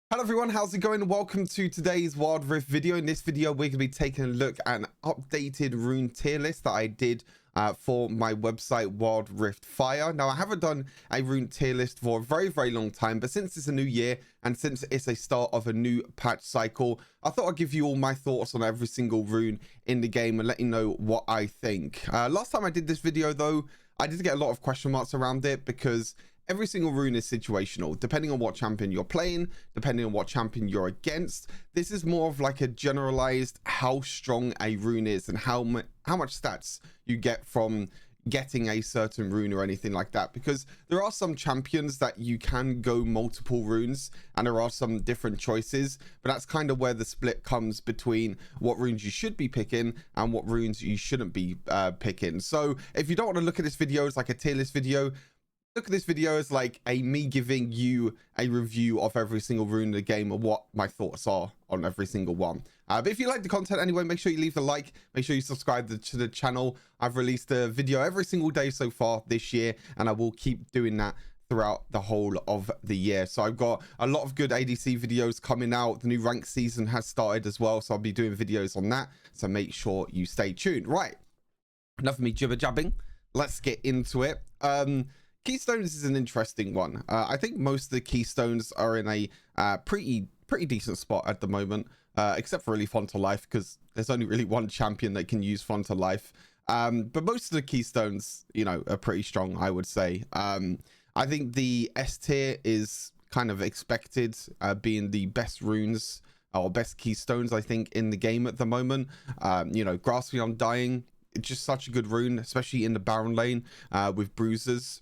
Hello everyone, how's it going? Welcome to today's Wild Rift video. In this video, we're going to be taking a look at an updated rune tier list that I did for my website, Wild Rift Fire. Now, I haven't done a rune tier list for a very long time, but since it's a new year and since it's a start of a new patch cycle, I thought I'd give you all my thoughts on every single rune in the game and let you know what I think. Last time I did this video, though, I did get a lot of question marks around it because every single rune is situational, depending on what champion you're playing, depending on what champion you're against. This is more of like a generalized how strong a rune is and how much stats you get from getting a certain rune or anything like that, because there are some champions that you can go multiple runes and there are some different choices, but that's kind of where the split comes between what runes you should be picking and what runes you shouldn't be picking. So if you don't want to look at this video as like a tier list video, look at this video as like me giving you a review of every single rune in the game and what my thoughts are on every single one. But if you like the content anyway, make sure you leave a like, make sure you subscribe to the channel. I've released a video every single day so far this year, and I will keep doing that throughout the whole of the year. So I've got a lot of good ADC videos coming out. The new rank season has started as well, so I'll be doing videos on that, so make sure you stay tuned. Right, enough of me jibber jabbing, let's get into it. Keystones is an interesting one. I think most of the Keystones are in a pretty decent spot at the moment, except for really Font to Life, because there's only really one champion that can use Font to Life. But most of the Keystones, you know, are pretty strong, I would say. I think the S tier is kind of expected, being the best runes or best Keystones, I think, in the game at the moment. You know, Grasping Undying, it's just such a good rune, especially in the Baron lane with bruisers.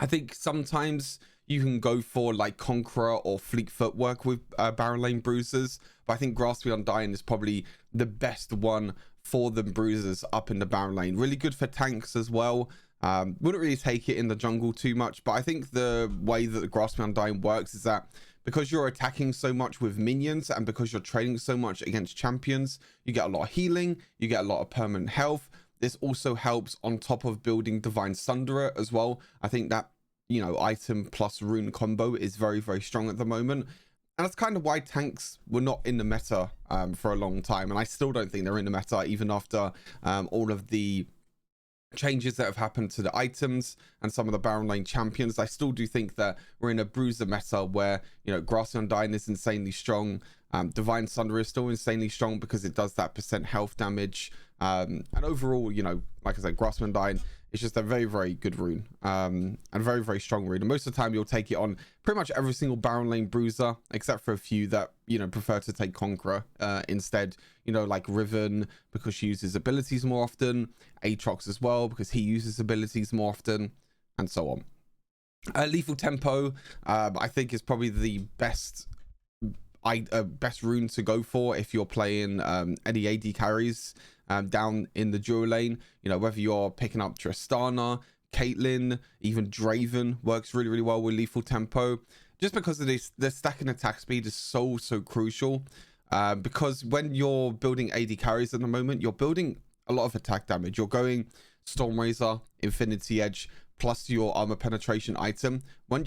I think sometimes you can go for like Conqueror or Fleet Footwork with Baron lane bruisers, but I think Grasping Undying is probably the best one for the bruisers up in the Baron lane. Really good for tanks as well. Wouldn't really take it in the jungle too much, but I think the way that the Grasping Undying works is that because you're attacking so much with minions and because you're trading so much against champions, you get a lot of healing, you get a lot of permanent health. This also helps on top of building Divine Sunderer as well. I think that, you know, item plus rune combo is very strong at the moment. And that's kind of why tanks were not in the meta for a long time. And I still don't think they're in the meta, even after all of the changes that have happened to the items and some of the Baron lane champions. I still do think that we're in a bruiser meta where, you know, Grasping Undying is insanely strong. Divine Sunderer is still insanely strong because it does that % health damage. And overall, you know, like I said, Grasping Undying is just a very good rune, and very strong rune. And most of the time you'll take it on pretty much every single Baron lane bruiser, except for a few that, you know, prefer to take Conqueror instead, you know, like Riven because she uses abilities more often, Aatrox as well because he uses abilities more often, and so on. Lethal Tempo, I think is probably the best rune to go for if you're playing any AD carries down in the duo lane. You know, whether you're picking up Tristana, Caitlyn, even Draven works really well with Lethal Tempo, just because of this. The stack and attack speed is so crucial, because when you're building AD carries at the moment, you're building a lot of attack damage. You're going Stormrazor, Infinity Edge plus your armor penetration item. When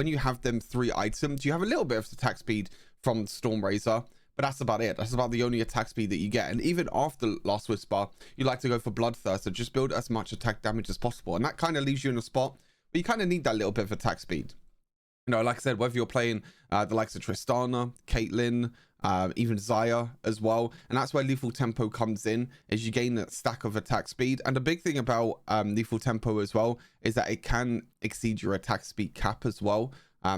you have them 3 items, you have a little bit of attack speed from Stormrazor, but that's about it. That's about the only attack speed that you get. And even after Last Whisper, you like to go for Bloodthirst, so just build as much attack damage as possible, and that kind of leaves you in a spot but you kind of need that little bit of attack speed. You know, like I said, whether you're playing the likes of Tristana, Caitlyn, even Xayah as well, and that's where Lethal Tempo comes in, is you gain that stack of attack speed. And the big thing about Lethal Tempo as well is that it can exceed your attack speed cap as well.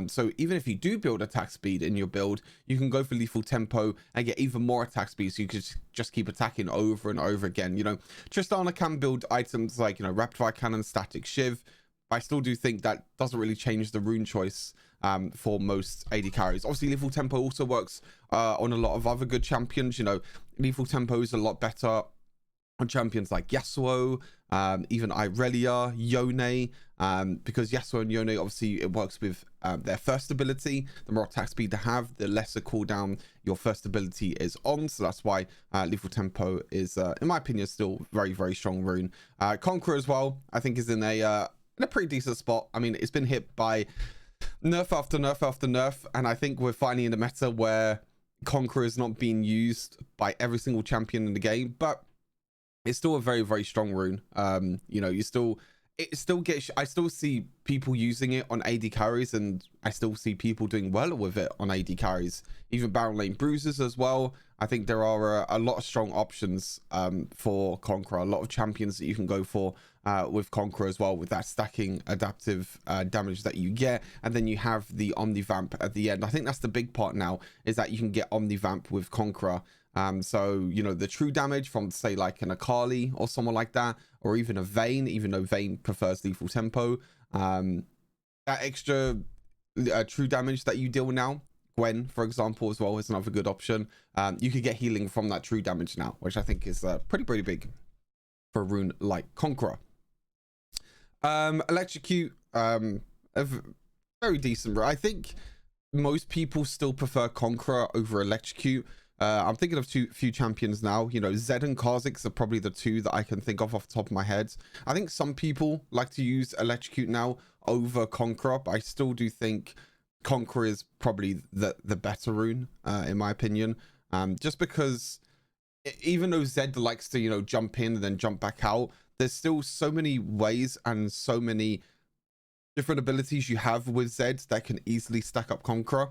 So even if you do build attack speed in your build, you can go for Lethal Tempo and get even more attack speed, so you could just keep attacking over and over again. You know, Tristana can build items like, you know, Rapid Fire Cannon, Static Shiv. I still do think that doesn't really change the rune choice for most AD carries. Obviously, Lethal Tempo also works on a lot of other good champions. You know, Lethal Tempo is a lot better on champions like Yasuo, even Irelia, Yone, because Yasuo and Yone, obviously it works with their first ability. The more attack speed they have, the lesser cooldown your first ability is on, so that's why Lethal Tempo is, in my opinion, still very strong rune. Conqueror as well, I think, is in a pretty decent spot. I mean, it's been hit by nerf after nerf after nerf, and I think we're finally in a meta where Conqueror is not being used by every single champion in the game, but it's still a very, very strong rune. You know, it still gets, I still see people using it on AD carries, and I still see people doing well with it on AD carries, even Baron Lane bruisers as well. I think there are a lot of strong options for Conqueror, a lot of champions that you can go for with Conqueror as well, with that stacking adaptive damage that you get, and then you have the Omnivamp at the end. I think that's the big part now, is that you can get Omnivamp with Conqueror. So, you know, the true damage from, say, like an Akali or someone like that, or even a Vayne, even though Vayne prefers lethal tempo, that extra true damage that you deal now, Gwen, for example, as well, is another good option. You could get healing from that true damage now, which I think is pretty big for a rune like Conqueror. Electrocute, very decent, bro. I think most people still prefer Conqueror over Electrocute. I'm thinking of few champions now. You know, Zed and Kha'Zix are probably the two that I can think of off the top of my head. I think some people like to use Electrocute now over Conqueror, but I still do think Conqueror is probably the better rune, in my opinion. Just because even though Zed likes to, you know, jump in and then jump back out, there's still so many ways and so many different abilities you have with Zed that can easily stack up Conqueror.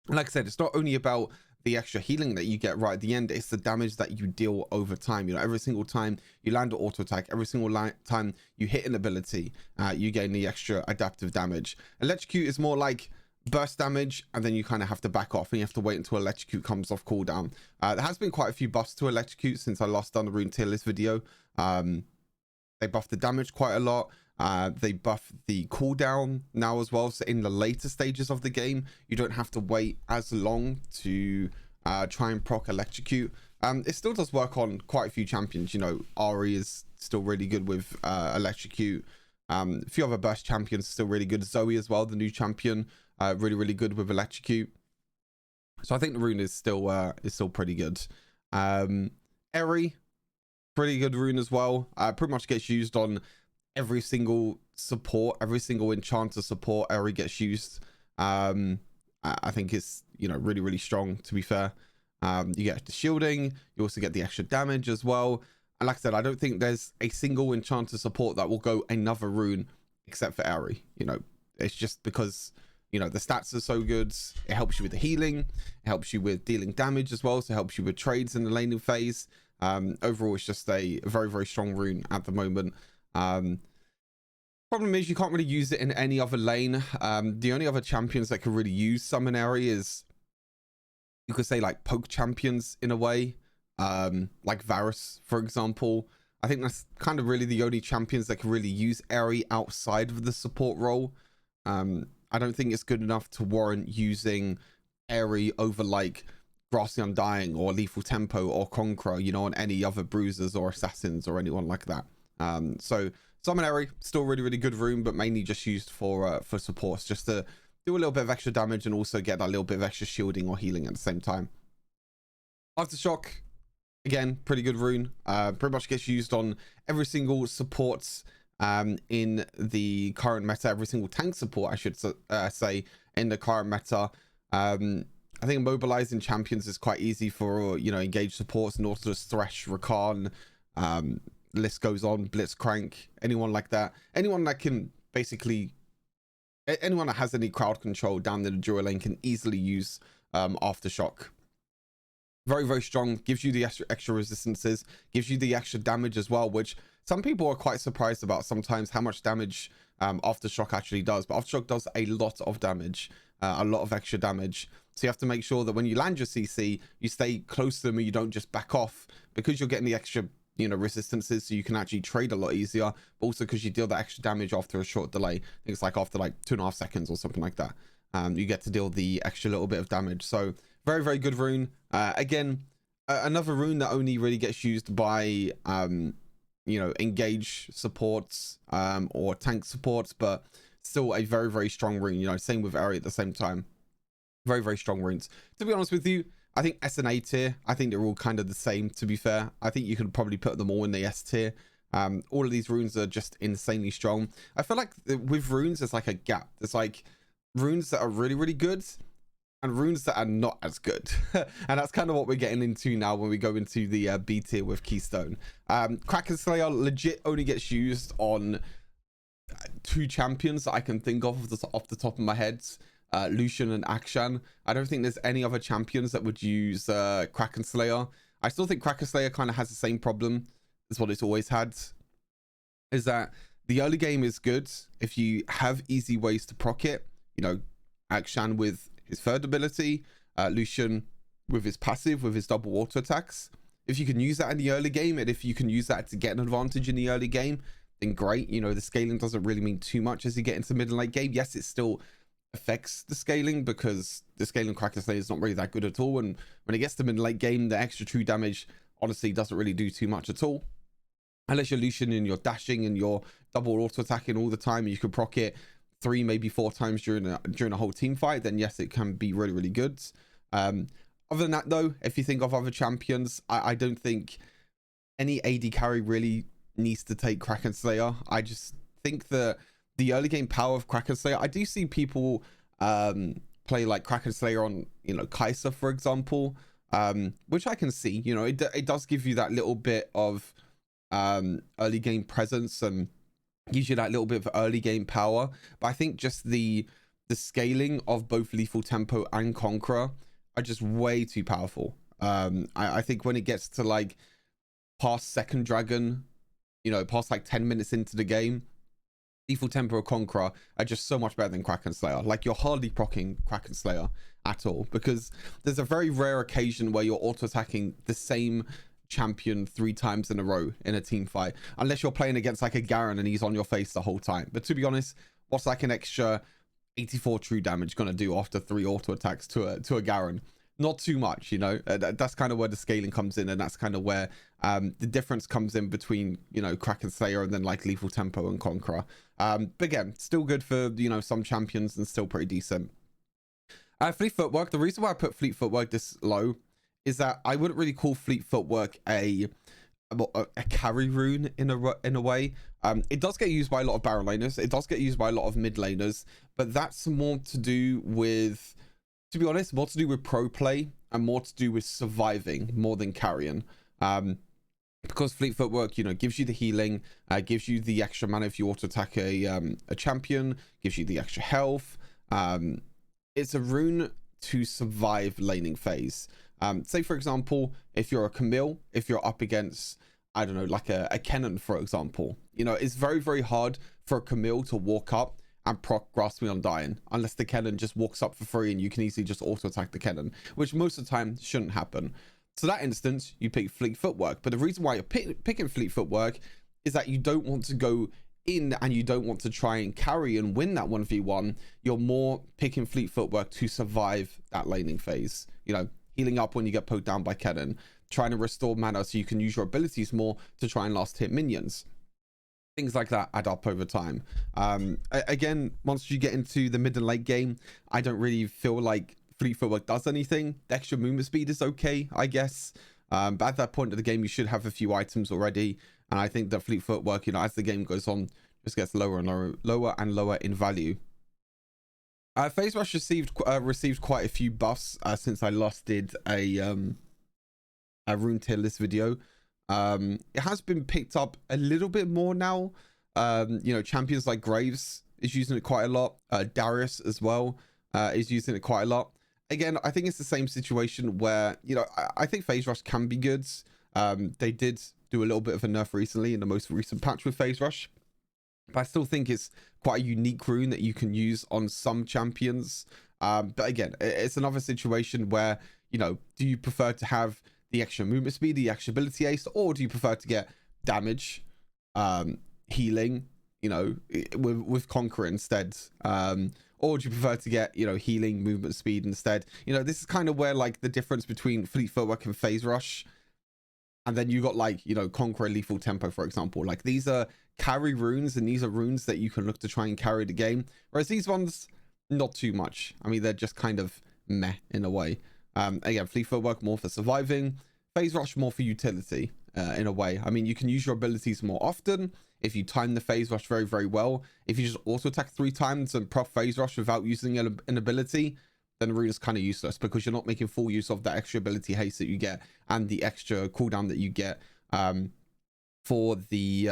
Like I said, it's not only about the extra healing that you get right at the end, it's the damage that you deal over time. You know, every single time you land an auto attack, every single time you hit an ability, you gain the extra adaptive damage. Electrocute is more like burst damage, and then you kind of have to back off and you have to wait until Electrocute comes off cooldown. There has been quite a few buffs to Electrocute since I last done the rune tier list video. They buff the damage quite a lot. They buff the cooldown now as well, so in the later stages of the game you don't have to wait as long to try and proc Electrocute. It still does work on quite a few champions. You know, Ari is still really good with Electrocute. A few other burst champions still really good. Zoe as well, the new champion, really good with Electrocute. So I think the rune is still pretty good. Eri, pretty good rune as well. Pretty much gets used on every single support, every single enchanter support. Eri gets used. I think it's, you know, really strong, to be fair. You get the shielding, you also get the extra damage as well. And like I said, I don't think there's a single enchanter support that will go another rune except for Eri. You know, it's just because, you know, the stats are so good. It helps you with the healing, it helps you with dealing damage as well, so it helps you with trades in the laning phase. Overall, it's just a very strong rune at the moment. Problem is you can't really use it in any other lane. The only other champions that can really use summon Eri is, you could say, like poke champions in a way, like Varus, for example. I think that's kind of really the only champions that can really use Eri outside of the support role. I don't think it's good enough to warrant using Eri over like Grassy Undying or Lethal Tempo or Conqueror, you know, on any other bruisers or assassins or anyone like that. So summon Eri, still really good rune, but mainly just used for supports, just to do a little bit of extra damage and also get that little bit of extra shielding or healing at the same time. Aftershock, again, pretty good rune. Pretty much gets used on every single support in the current meta, every single tank support, I should say, in the current meta. I think mobilizing champions is quite easy for, you know, engaged supports, and also just Thresh, Rakan, list goes on, Blitzcrank, anyone like that. Anyone that can basically, anyone that has any crowd control down in the dual lane can easily use Aftershock. Very strong, gives you the extra resistances, gives you the extra damage as well, which some people are quite surprised about sometimes, how much damage Aftershock actually does. But Aftershock does a lot of damage, a lot of extra damage. So you have to make sure that when you land your CC, you stay close to them and you don't just back off, because you're getting the extra, you know, resistances, so you can actually trade a lot easier, but also because you deal that extra damage after a short delay. I think it's like after like 2.5 seconds or something like that. You get to deal the extra little bit of damage. So very good rune. Again, another rune that only really gets used by you know, engage supports or tank supports, but still a very strong rune. You know, same with Eri at the same time. Very strong runes. To be honest with you, I think S and A tier, I think they're all kind of the same, to be fair. I think you could probably put them all in the S tier. All of these runes are just insanely strong. I feel like with runes, there's like a gap. There's like runes that are really, really good and runes that are not as good. And that's kind of what we're getting into now when we go into the B tier with Keystone. Kraken Slayer legit only gets used on 2 champions that I can think of off the top of my head. Lucian and Akshan. I don't think there's any other champions that would use Kraken Slayer. I still think Kraken Slayer kind of has the same problem as what it's always had, is that the early game is good if you have easy ways to proc it. You know, Akshan with his third ability, Lucian with his passive, with his double auto attacks. If you can use that in the early game, and if you can use that to get an advantage in the early game, then great. You know, the scaling doesn't really mean too much as you get into mid and late game. Yes, it still affects the scaling because the scaling Kraken Slayer is not really that good at all. And when it gets to mid and late game, the extra true damage honestly doesn't really do too much at all. Unless you're Lucian and you're dashing and you're double auto attacking all the time, and you can proc it 3, maybe 4 times during a whole team fight, then yes, it can be really, really good. Other than that though, if you think of other champions, I don't think any AD carry really needs to take Kraken Slayer. I just think that the early game power of Kraken Slayer, I do see people play like Kraken Slayer on, you know, Kai'Sa, for example, which I can see. You know, it does give you that little bit of early game presence and gives you that little bit of early game power. But I think just the scaling of both Lethal Tempo and Conqueror are just way too powerful. I think when it gets to like past second dragon, you know, past like 10 minutes into the game, Lethal Tempo or Conqueror are just so much better than Kraken Slayer. Like, you're hardly proccing Kraken Slayer at all, because there's a very rare occasion where you're auto attacking the same champion 3 times in a row in a team fight, unless you're playing against like a Garen and he's on your face the whole time. But to be honest, what's like an extra 84 true damage gonna do after 3 auto attacks to a Garen? Not too much, you know. That's kind of where the scaling comes in, and that's kind of where the difference comes in between, you know, Kraken Slayer and then like Lethal Tempo and Conqueror. But again, still good for, you know, some champions and still pretty decent. Fleet Footwork, the reason why I put Fleet Footwork this low is that I wouldn't really call Fleet Footwork a carry rune in a way. It does get used by a lot of Baron laners, it does get used by a lot of mid laners, but that's more to do with, to be honest, more to do with pro play and more to do with surviving more than carrying. Because Fleet Footwork, you know, gives you the healing, gives you the extra mana if you auto attack a champion, gives you the extra health. It's a rune to survive laning phase. Say for example, if you're a Camille, if you're up against, I don't know, like a Kennen, for example, you know, it's very, very hard for a Camille to walk up and proc Grasp Me Undying, unless the Kennen just walks up for free and you can easily just auto attack the Kennen, which most of the time shouldn't happen. So that instance, you pick Fleet Footwork. But the reason why you're picking Fleet Footwork is that you don't want to go in and you don't want to try and carry and win that 1v1. You're more picking Fleet Footwork to survive that laning phase, you know, healing up when you get poked down by Kennen, trying to restore mana so you can use your abilities more to try and last hit minions. Things like that add up over time. Again, once you get into the mid and late game, I don't really feel like Fleet Footwork does anything. The extra movement speed is okay, I guess. But at that point of the game, you should have a few items already. And I think that Fleet Footwork, you know, as the game goes on, just gets lower and lower in value. Phase Rush received quite a few buffs since I last did a rune tier list video. It has been picked up a little bit more now. You know, champions like Graves is using it quite a lot. Darius as well is using it quite a lot. Again, I think it's the same situation where, you know, I think Phase Rush can be good. They did do a little bit of a nerf recently in the most recent patch with Phase Rush, but I still think it's quite a unique rune that you can use on some champions. But again, it's another situation where, you know, do you prefer to have the extra movement speed, the extra ability ace, or do you prefer to get damage, healing, you know, with Conqueror instead? Or do you prefer to get, you know, healing, movement speed instead? You know, this is kind of where like the difference between Fleet Footwork and Phase Rush, and then you got like, you know, Conqueror, Lethal Tempo, for example. Like, these are carry runes, and these are runes that you can look to try and carry the game, whereas these ones, not too much. I mean, they're just kind of meh in a way. Again, Fleet Footwork more for surviving, Phase Rush more for utility. in a way. I mean, you can use your abilities more often if you time the phase rush very, very well. If you just auto attack 3 times and proc phase rush without using an ability, then Rune is kind of useless because you're not making full use of that extra ability haste that you get and the extra cooldown that you get for the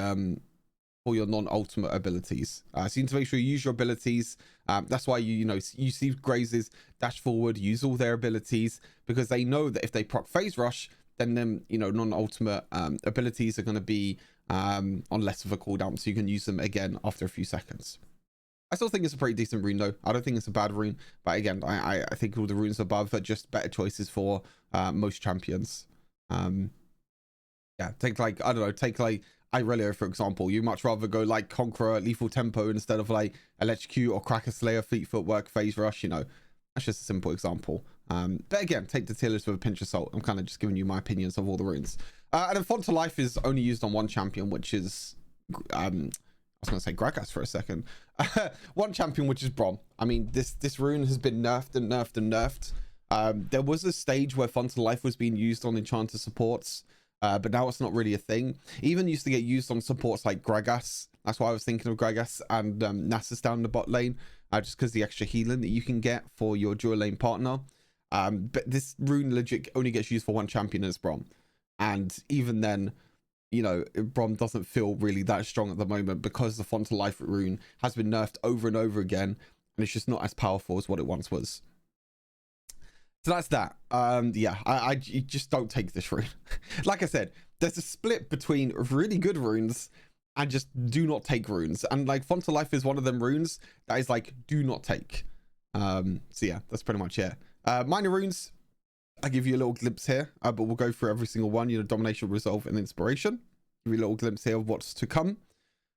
for your non-ultimate abilities. So you need to make sure you use your abilities. That's why you see Grazes dash forward, use all their abilities, because they know that if they proc phase rush, then them non-ultimate abilities are going to be on less of a cooldown, so you can use them again after a few seconds. I still think it's a pretty decent rune though. I don't think it's a bad rune, but again, I think all the runes above are just better choices for most champions. Yeah, take like, I don't know, take like Irelia for example. You much rather go like Conqueror, Lethal Tempo instead of like Electrocute or Cracker Slayer, Fleet Footwork, Phase Rush, that's just a simple example. But again, take the tier list with a pinch of salt. I'm kind of just giving you my opinions of all the runes. And then Font to Life is only used on one champion, which is I was going to say Gragas for a second. One champion, which is Brom. I mean, this rune has been nerfed and nerfed and nerfed. There was a stage where Font to Life was being used on Enchanter supports, but now it's not really a thing. Even used to get used on supports like Gragas. That's why I was thinking of Gragas and Nasus down the bot lane, just because the extra healing that you can get for your dual lane partner. But this rune legit only gets used for one champion as Brom. And even then, Brom doesn't feel really that strong at the moment because the Font to Life rune has been nerfed over and over again, and it's just not as powerful as what it once was. So that's that. Yeah, I just don't take this rune. Like I said, there's a split between really good runes and just do not take runes, and like Font to Life is one of them runes that is like do not take. So yeah, that's pretty much it. Minor runes, I give you a little glimpse here, but we'll go through every single one. Domination, Resolve, and Inspiration. Give you a little glimpse here of what's to come.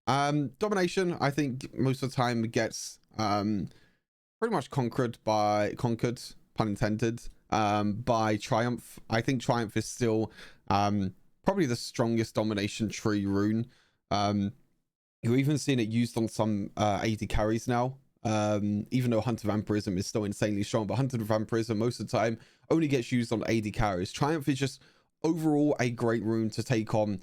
Domination, I think most of the time gets pretty much conquered, pun intended, by Triumph. I think Triumph is still probably the strongest domination tree rune. You're even seeing it used on some AD carries now. Even though Hunter Vampirism is still insanely strong, but Hunter Vampirism most of the time only gets used on AD carries. Triumph is just overall a great rune to take on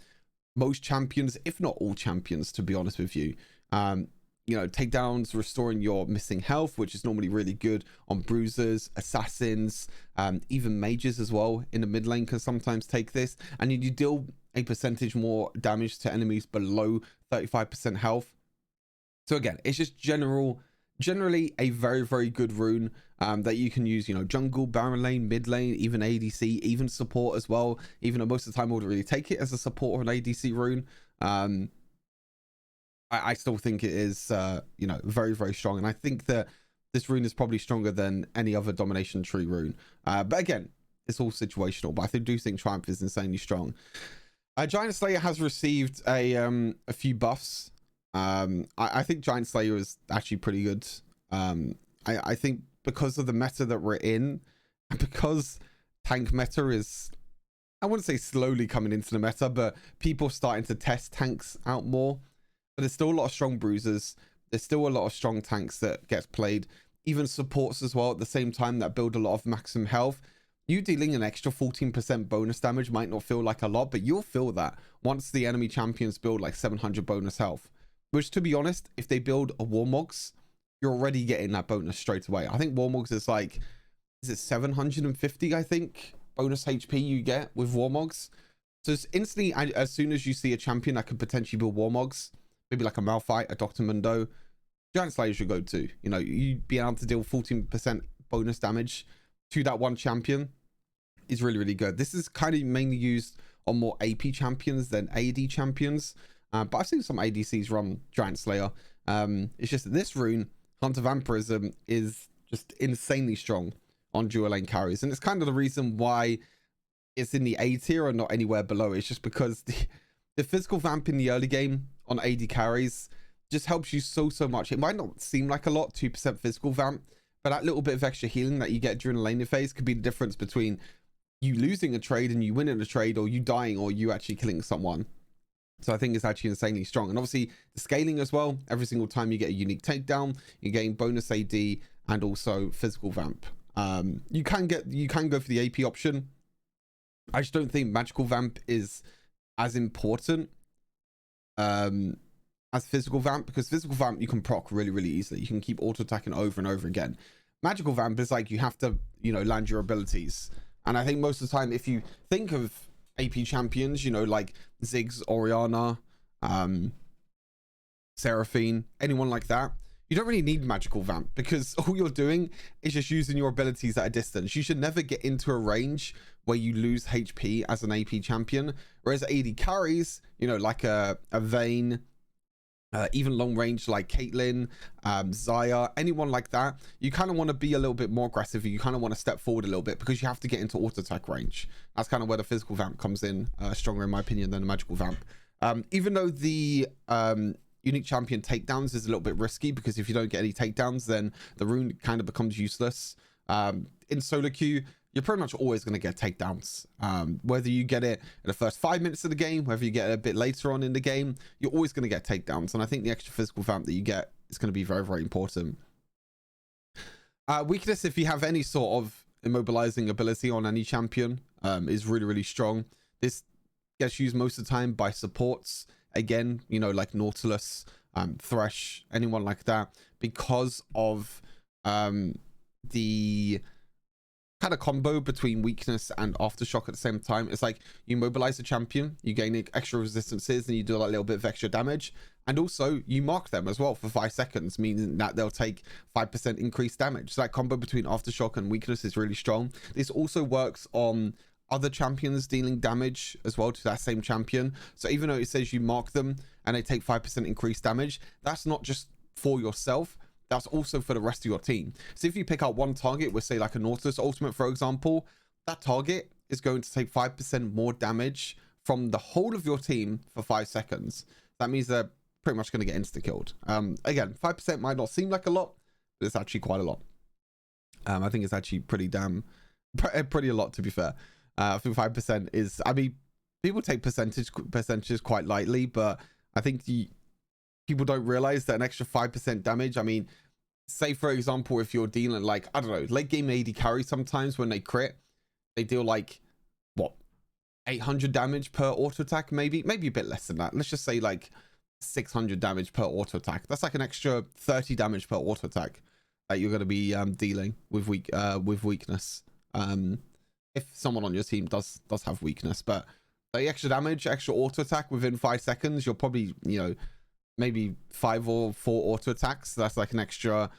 most champions, if not all champions, to be honest with you. Takedowns, restoring your missing health, which is normally really good on bruisers, assassins, even mages as well in the mid lane can sometimes take this, and you deal a percentage more damage to enemies below 35% health. So again, it's just generally a very, very good rune that you can use, jungle, baron lane, mid lane, even ADC, even support as well, even though most of the time I would really take it as a support or an ADC rune. I still think it is, very, very strong. And I think that this rune is probably stronger than any other domination tree rune. But again, it's all situational, but I do think Triumph is insanely strong. Giant Slayer has received a few buffs. I think Giant Slayer is actually pretty good. I think because of the meta that we're in, and because tank meta is, I wouldn't say slowly coming into the meta, but people starting to test tanks out more. But there's still a lot of strong bruisers. There's still a lot of strong tanks that gets played. Even supports as well at the same time that build a lot of maximum health. You dealing an extra 14% bonus damage might not feel like a lot, but you'll feel that once the enemy champions build like 700 bonus health. Which, to be honest, if they build a Warmogs, you're already getting that bonus straight away. I think Warmogs is like, is it 750, I think, bonus HP you get with Warmogs. So it's instantly, as soon as you see a champion that could potentially build Warmogs, maybe like a Malphite, a Dr. Mundo, Giant Slayer should go to. You being able to deal 14% bonus damage to that one champion is really, really good. This is kind of mainly used on more AP champions than AD champions. But I've seen some ADCs run Giant Slayer. It's just that this rune, Hunter Vampirism, is just insanely strong on dual lane carries. And it's kind of the reason why it's in the A tier and not anywhere below. It's just because the physical vamp in the early game on AD carries just helps you so much. It might not seem like a lot, 2% physical vamp, but that little bit of extra healing that you get during the laning phase could be the difference between you losing a trade and you winning a trade, or you dying, or you actually killing someone. So I think it's actually insanely strong. And obviously the scaling as well, every single time you get a unique takedown, you're getting bonus AD and also physical vamp. You can go for the AP option. I just don't think magical vamp is as important as physical vamp, because physical vamp you can proc really easily. You can keep auto attacking over and over again. Magical vamp is like you have to, you know, land your abilities. And I think most of the time, if you think of AP champions, you know, like Ziggs, Orianna, Seraphine, anyone like that, you don't really need magical vamp, because all you're doing is just using your abilities at a distance. You should never get into a range where you lose HP as an AP champion, whereas AD carries, you know, like a Vayne, even long range like Caitlyn, Xayah, anyone like that, you kind of want to be a little bit more aggressive. You kind of want to step forward a little bit, because you have to get into auto attack range. That's kind of where the physical vamp comes in stronger, in my opinion, than the magical vamp. Even though the unique champion takedowns is a little bit risky, because if you don't get any takedowns, then the rune kind of becomes useless. In solo queue, you're pretty much always going to get takedowns. Whether you get it in the first 5 minutes of the game, whether you get it a bit later on in the game, you're always going to get takedowns. And I think the extra physical vamp that you get is going to be very important. Weakness, if you have any sort of immobilizing ability on any champion, is really strong. This gets used most of the time by supports. Again, you know, like Nautilus, Thresh, anyone like that, because of the kind of combo between weakness and aftershock at the same time. It's like you mobilize the champion, you gain extra resistances, and you do like a little bit of extra damage, and also you mark them as well for 5 seconds, meaning that they'll take 5% increased damage. So that combo between aftershock and weakness is really strong. This also works on other champions dealing damage as well to that same champion. So even though it says you mark them and they take 5% increased damage, that's not just for yourself, that's also for the rest of your team. So if you pick out one target with, say, like a Nautilus ultimate, for example, that target is going to take 5% more damage from the whole of your team for 5 seconds. That means they're pretty much going to get insta-killed. Again, 5% might not seem like a lot, but it's actually quite a lot. I think it's actually pretty a lot, to be fair. I think 5% is, I mean, people take percentages quite lightly, but I think people don't realize that an extra 5% damage, I mean, say for example, if you're dealing like, I don't know, late game AD carry, sometimes when they crit, they deal like, what, 800 damage per auto attack, maybe a bit less than that. Let's just say like 600 damage per auto attack. That's like an extra 30 damage per auto attack that you're going to be dealing with weakness. If someone on your team does have weakness, but the extra damage, extra auto attack within 5 seconds, you're probably, you know, maybe 5 or 4 auto attacks. That's like an extra,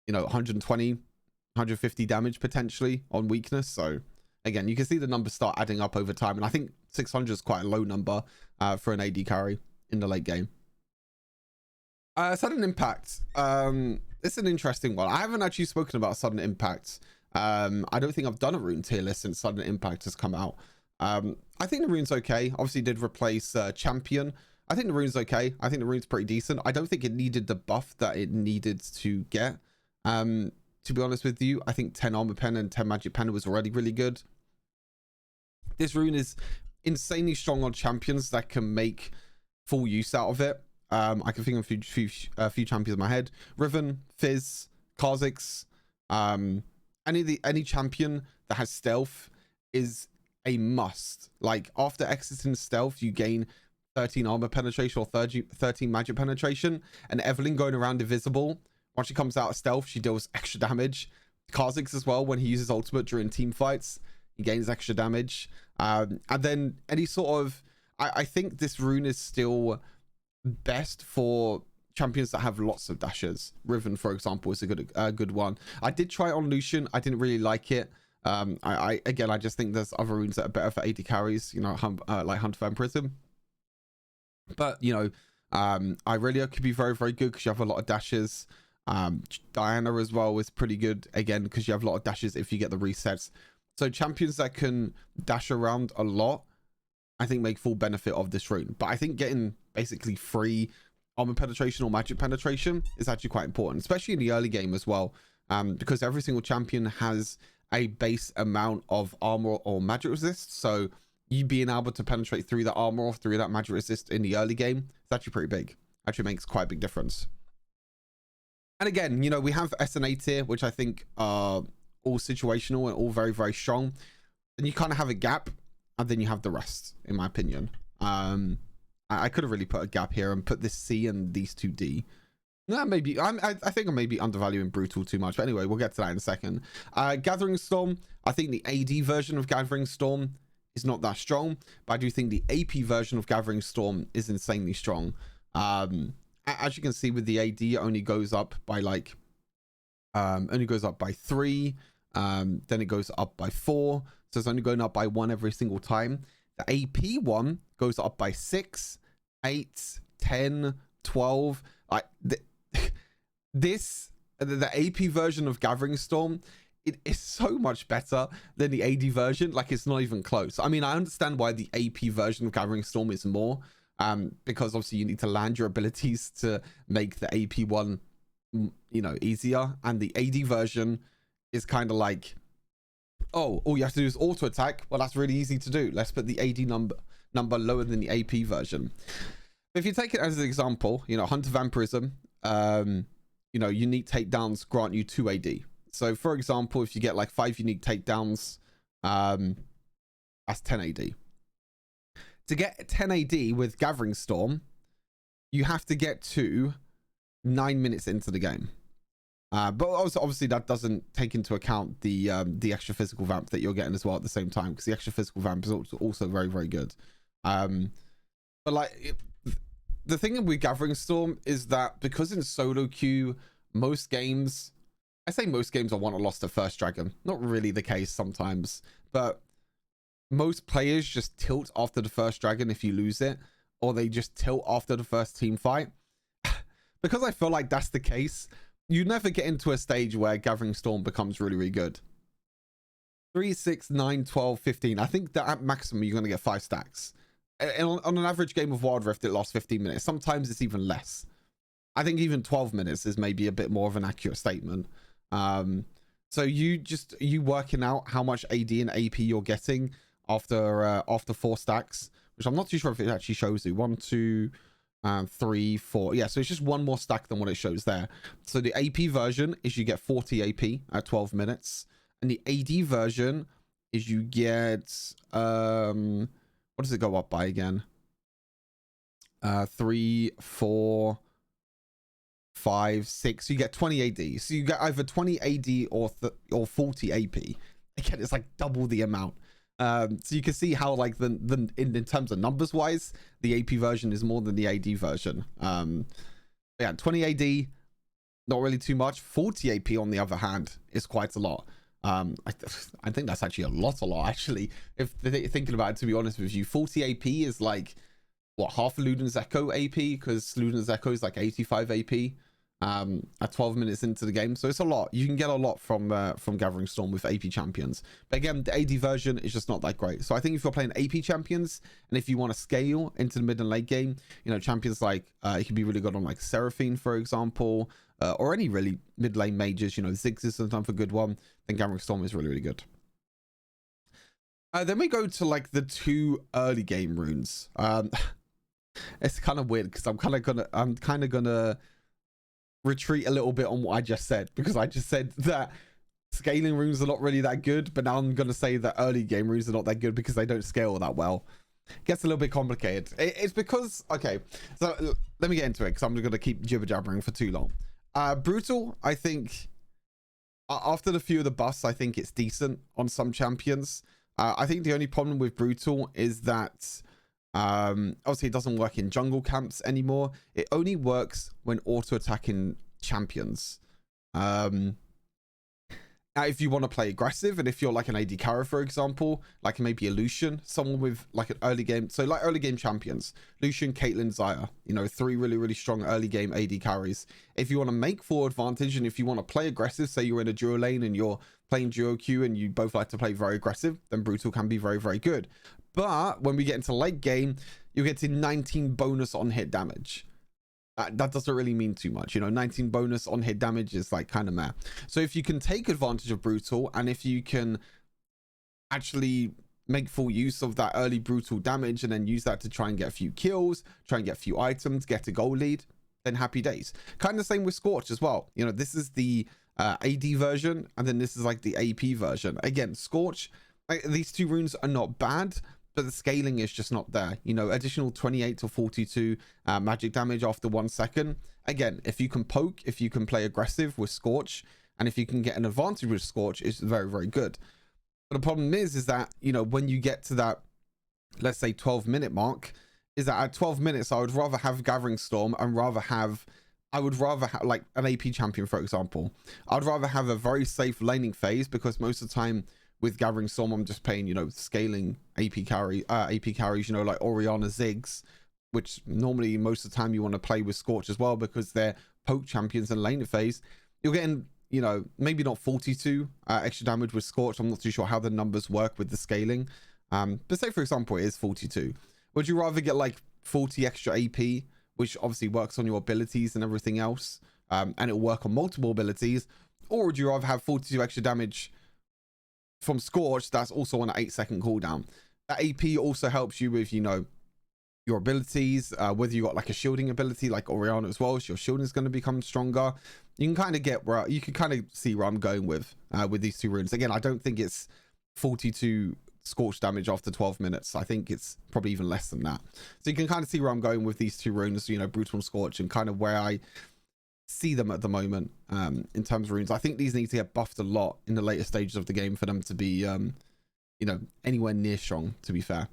you know, 120, 150 damage potentially on weakness. So again, you can see the numbers start adding up over time. And I think 600 is quite a low number for an AD carry in the late game. Sudden impact. It's an interesting one. I haven't actually spoken about sudden impact. I don't think I've done a rune tier list since sudden impact has come out. I think the rune's okay. Obviously did replace champion. I think the rune's okay. I think the rune's pretty decent. I don't think it needed the buff that it needed to get. To be honest with you, I think 10 armor pen and 10 magic pen was already really good. This rune is insanely strong on champions that can make full use out of it. I can think of a few champions in my head. Riven, Fizz, Kha'Zix, any champion that has stealth is a must. Like after exiting stealth, you gain 13 armor penetration or 13 magic penetration, and Evelyn going around invisible, once she comes out of stealth, she deals extra damage. Kha'Zix as well, when he uses ultimate during team fights, he gains extra damage. And then any sort of, I think this rune is still best for champions that have lots of dashes. Riven, for example, is a good one. I did try it on Lucian. I didn't really like it. I just think there's other runes that are better for AD carries, you know, like Hunter Van Prism. But, you know, Irelia could be very good because you have a lot of dashes. Diana as well is pretty good, again, because you have a lot of dashes if you get the resets. So champions that can dash around a lot, I think make full benefit of this rune. But I think getting basically free armor penetration or magic penetration is actually quite important, especially in the early game as well, because every single champion has a base amount of armor or magic resist. So you being able to penetrate through that armor or through that magic resist in the early game, it's actually pretty big. Actually makes quite a big difference. And again, you know, we have S and A tier, which I think are all situational and all very strong. Then you kind of have a gap, and then you have the rest, in my opinion. I could have really put a gap here and put this C and these two D. No, maybe I think I may be undervaluing Brutal too much, but anyway, we'll get to that in a second. Gathering Storm, I think the AD version of Gathering Storm is not that strong, but I do think the AP version of Gathering Storm is insanely strong. As you can see with the AD, it only goes up by like only goes up by 3, then it goes up by 4, so it's only going up by 1 every single time. The AP one goes up by 6, 8, 10, 12. Like the AP version of Gathering Storm, it is so much better than the AD version. Like, it's not even close. I mean, I understand why the AP version of Gathering Storm is more, because obviously you need to land your abilities to make the AP one, you know, easier. And the AD version is kind of like, oh, all you have to do is auto attack. Well, that's really easy to do. Let's put the AD number lower than the AP version. If you take it as an example, you know, Hunter Vampirism, you know, unique takedowns grant you 2 AD. So for example, if you get like 5 unique takedowns, that's 10 AD. To get 10 AD with Gathering Storm, you have to get to 9 minutes into the game. But obviously that doesn't take into account the extra physical vamp that you're getting as well at the same time, because the extra physical vamp is also very, very good. But like, the thing with Gathering Storm is that because in solo queue, most games, I say most games are won or lost to first dragon. Not really the case sometimes, but most players just tilt after the first dragon if you lose it, or they just tilt after the first team fight. Because I feel like that's the case, you never get into a stage where Gathering Storm becomes really, really good. 3, 6, 9, 12, 15. I think that at maximum you're going to get 5 stacks. And on an average game of Wild Rift, it lasts 15 minutes. Sometimes it's even less. I think even 12 minutes is maybe a bit more of an accurate statement. So you working out how much AD and AP you're getting after 4 stacks, which I'm not too sure if it actually shows you. 1, 2, 3, 4. Yeah, so it's just 1 more stack than what it shows there. So the AP version is you get 40 AP at 12 minutes, and the AD version is you get what does it go up by again? 3, 4, 5, 6. So you get 20 AD. So you get either 20 AD or 40 AP. Again, it's like double the amount. So you can see how like in terms of numbers wise, the AP version is more than the AD version. Yeah, 20 AD, not really too much. 40 AP on the other hand is quite a lot. I think that's actually a lot actually, if thinking about it, to be honest with you. 40 AP is like what, half a Luden's Echo AP, because Luden's Echo is like 85 AP at 12 minutes into the game. So it's a lot. You can get a lot from Gathering Storm with AP champions, but again, the AD version is just not that great. So I think if you're playing AP champions, and if you want to scale into the mid and late game, you know, champions like it can be really good on like Seraphine, for example, or any really mid lane mages. You know, Ziggs is sometimes a good one. Then Gathering Storm is really, really good. Then we go to like the 2 early game runes. It's kind of weird because I'm kind of gonna retreat a little bit on what I just said, because I just said that scaling runes are not really that good, but now I'm gonna say that early game runes are not that good because they don't scale that well. It gets a little bit complicated. It's because, okay, so let me get into it because I'm gonna keep jibber jabbering for too long. Brutal, I think after the few of the buffs, I think it's decent on some champions. I think the only problem with Brutal is that obviously it doesn't work in jungle camps anymore. It only works when auto attacking champions. Now, if you want to play aggressive, and if you're like an AD carry, for example, like maybe a Lucian, someone with like an early game, so like early game champions, Lucian, Caitlyn, Xayah, you know, 3 really, really strong early game AD carries. If you want to make full advantage, and if you want to play aggressive, say you're in a duo lane and you're playing duo queue and you both like to play very aggressive, then Brutal can be very, very good. But when we get into late game, you get to 19 bonus on hit damage. That doesn't really mean too much, you know. 19 bonus on hit damage is like kind of meh. So if you can take advantage of Brutal, and if you can actually make full use of that early Brutal damage and then use that to try and get a few kills, try and get a few items, get a goal lead, then happy days. Kind of same with Scorch as well. You know, this is the AD version, and then this is like the AP version. Again, Scorch, these 2 runes are not bad, but the scaling is just not there. You know, additional 28 to 42 magic damage after 1 second. Again, if you can poke, if you can play aggressive with Scorch, and if you can get an advantage with Scorch, it's very, very good. But the problem is that, you know, when you get to that, let's say 12-minute mark, is that at 12 minutes, I would rather have Gathering Storm and I would rather have like an AP champion, for example. I'd rather have a very safe laning phase, because most of the time with Gathering Storm, I'm just playing, you know, scaling AP carries, you know, like Orianna, Ziggs, which normally most of the time you want to play with Scorch as well, because they're poke champions in laning phase. You're getting, you know, maybe not 42 extra damage with Scorch. I'm not too sure how the numbers work with the scaling. But say, for example, it is 42. Would you rather get like 40 extra AP, which obviously works on your abilities and everything else, and it'll work on multiple abilities? Or would you rather have 42 extra damage from Scorch that's also on an 8-second cooldown? That AP also helps you with, you know, your abilities, whether you got like a shielding ability like Orianna as well, so your shielding is going to become stronger. You can kind of get where you can kind of see where I'm going with these two runes. Again, I don't think it's 42 Scorch damage after 12 minutes. I think it's probably even less than that. So you can kind of see where I'm going with these two runes, you know, Brutal and Scorch, and kind of where I see them at the moment in terms of runes. I think these need to get buffed a lot in the later stages of the game for them to be, you know, anywhere near strong, to be fair.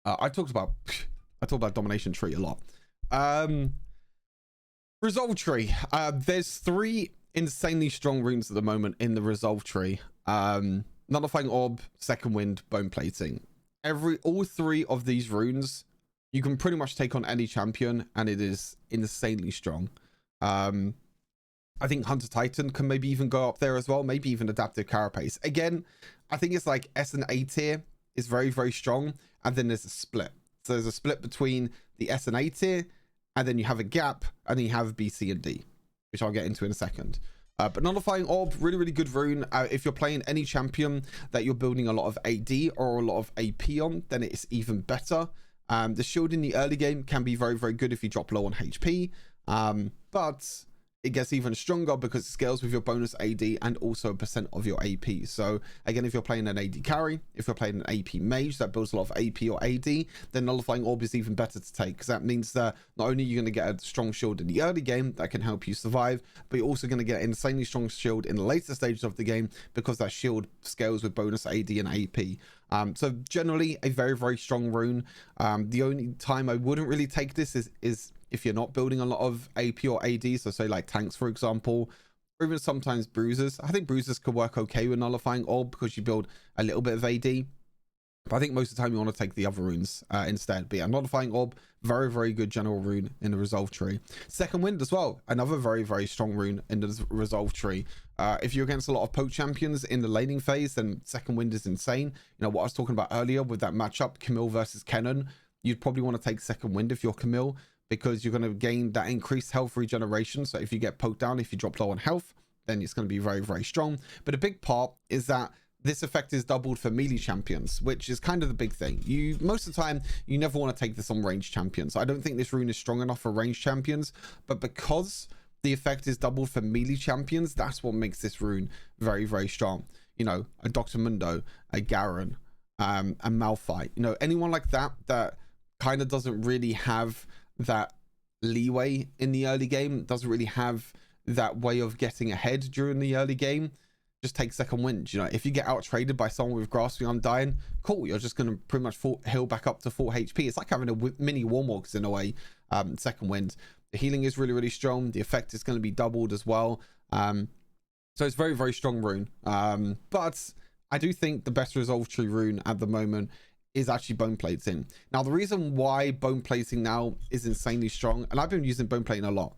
I talked about Domination tree a lot. Resolve tree. There's 3 insanely strong runes at the moment in the Resolve tree. Nullifying Orb, Second Wind, Bone Plating. All 3 of these runes, you can pretty much take on any champion, and it is insanely strong. I think Hunter Titan can maybe even go up there as well. Maybe even Adaptive Carapace. Again, I think it's like S and A tier is very, very strong, and then there's a split. So there's a split between the S and A tier, and then you have a gap, and then you have B, C, and D, which I'll get into in a second. But Nullifying Orb, really, really good rune. If you're playing any champion that you're building a lot of AD or a lot of AP on, then it's even better. The shield in the early game can be very, very good if you drop low on HP. But it gets even stronger because it scales with your bonus AD and also a % of your AP. So again, if you're playing an AD carry, if you're playing an AP mage that builds a lot of AP or AD, then Nullifying Orb is even better to take, because that means that not only are you going to get a strong shield in the early game that can help you survive, but you're also going to get an insanely strong shield in the later stages of the game, because that shield scales with bonus AD and AP. So generally a very, very strong rune. The only time I wouldn't really take this is if you're not building a lot of AP or AD, so say like tanks, for example, or even sometimes bruisers. I think bruisers could work okay with Nullifying Orb because you build a little bit of AD. But I think most of the time you want to take the other runes instead. But yeah, Nullifying Orb, very, very good general rune in the Resolve tree. Second Wind as well, another very, very strong rune in the Resolve tree. If you're against a lot of poke champions in the laning phase, then Second Wind is insane. You know, what I was talking about earlier with that matchup, Camille versus Kennen, you'd probably want to take Second Wind if you're Camille, because you're going to gain that increased health regeneration. So if you get poked down, if you drop low on health, then it's going to be very, very strong. But a big part is that this effect is doubled for melee champions, which is kind of the big thing. Most of the time, you never want to take this on ranged champions. I don't think this rune is strong enough for ranged champions, but because the effect is doubled for melee champions, that's what makes this rune very, very strong. You know, a Dr. Mundo, a Garen, a Malphite, you know, anyone like that kind of doesn't really have that leeway in the early game, doesn't really have that way of getting ahead during the early game. Just take Second Wind. You know, if you get out traded by someone with Grasping Undying, cool, you're just going to pretty much heal back up to full HP. It's like having a mini Warmorgs in a way. Second Wind, the healing is really, really strong. The effect is going to be doubled as well. So it's very, very strong rune. But I do think the best Resolve tree rune at the moment is actually Bone Plating. Now, the reason why Bone Plating now is insanely strong, and I've been using Bone Plating a lot,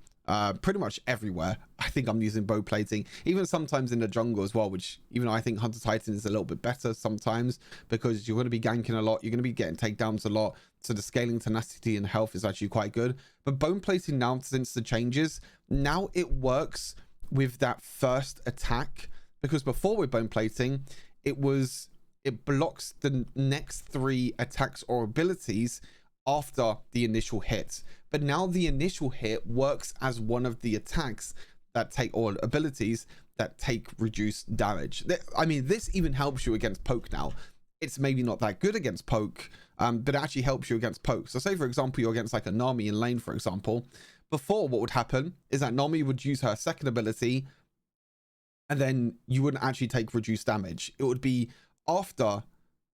pretty much everywhere. I think I'm using Bone Plating, even sometimes in the jungle as well, which even though I think Hunter Titan is a little bit better sometimes, because you're going to be ganking a lot, you're going to be getting takedowns a lot, so the scaling tenacity and health is actually quite good. But Bone Plating now, since the changes, now it works with that first attack, because before with Bone Plating, it blocks the next 3 attacks or abilities after the initial hit. But now the initial hit works as one of the attacks that take, or abilities that take reduced damage. I mean, this even helps you against poke now. it's maybe not that good against poke, but it actually helps you against poke. So say, for example, you're against like a Nami in lane, for example. Before, what would happen is that Nami would use her second ability, and then you wouldn't actually take reduced damage. It would be after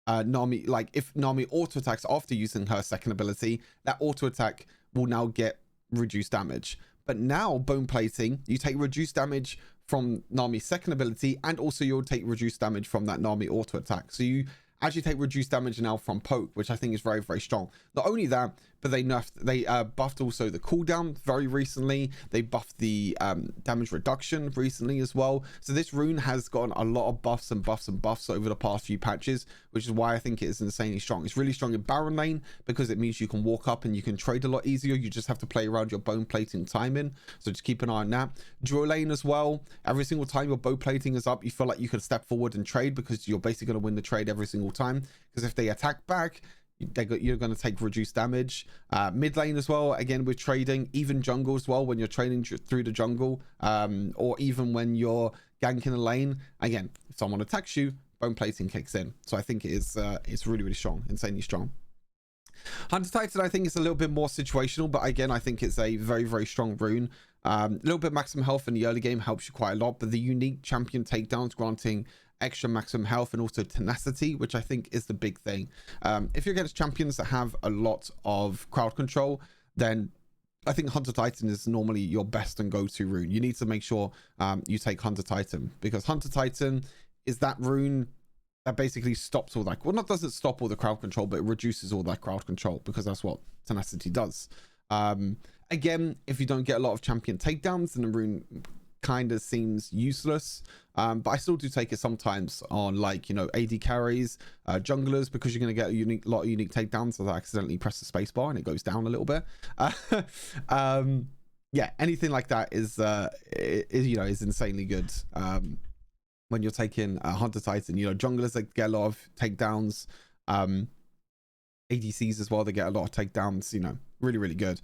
Nami, like if Nami auto attacks after using her second ability, that auto attack will now get reduced damage. But now bone plating, you take reduced damage from Nami's second ability, and also you'll take reduced damage from that Nami auto attack. So you actually take reduced damage now from poke, which I think is very, very strong. Not only that, but they buffed also the cooldown very recently. They buffed the damage reduction recently as well. So this rune has gotten a lot of buffs and buffs and buffs over the past few patches, which is why I think it is insanely strong. It's really strong in Baron lane because it means you can walk up and you can trade a lot easier. You just have to play around your bone plating timing. So just keep an eye on that. Draw lane as well. Every single time your bow plating is up, you feel like you can step forward and trade because you're basically going to win the trade every single time. Because if they attack back, you're going to take reduced damage. Mid lane as well, again with trading, even jungle as well when you're trading through the jungle, or even when you're ganking a lane. Again, if someone attacks you, bone plating kicks in. So I think it is it's really, really strong, insanely strong. Hunter Titan, I think it's a little bit more situational, but again, I think it's a very, very strong rune. A little bit maximum health in the early game helps you quite a lot, but the unique champion takedowns granting extra maximum health and also tenacity, which I think is the big thing. If you're against champions that have a lot of crowd control, then I think Hunter Titan is normally your best and go-to rune. You need to make sure you take Hunter Titan, because Hunter Titan is that rune that basically stops all that, well, not doesn't stop all the crowd control, but it reduces all that crowd control, because that's what tenacity does. Again, if you don't get a lot of champion takedowns, then the rune kind of seems useless, but I still do take it sometimes on, like, you know, AD carries, junglers, because you're going to get a lot of unique takedowns. So I accidentally press the space bar and it goes down a little bit. Yeah, anything like that is you know, is insanely good. When you're taking Hunter Titan, you know, junglers that get a lot of takedowns, ADCs as well, they get a lot of takedowns, you know, really, really good.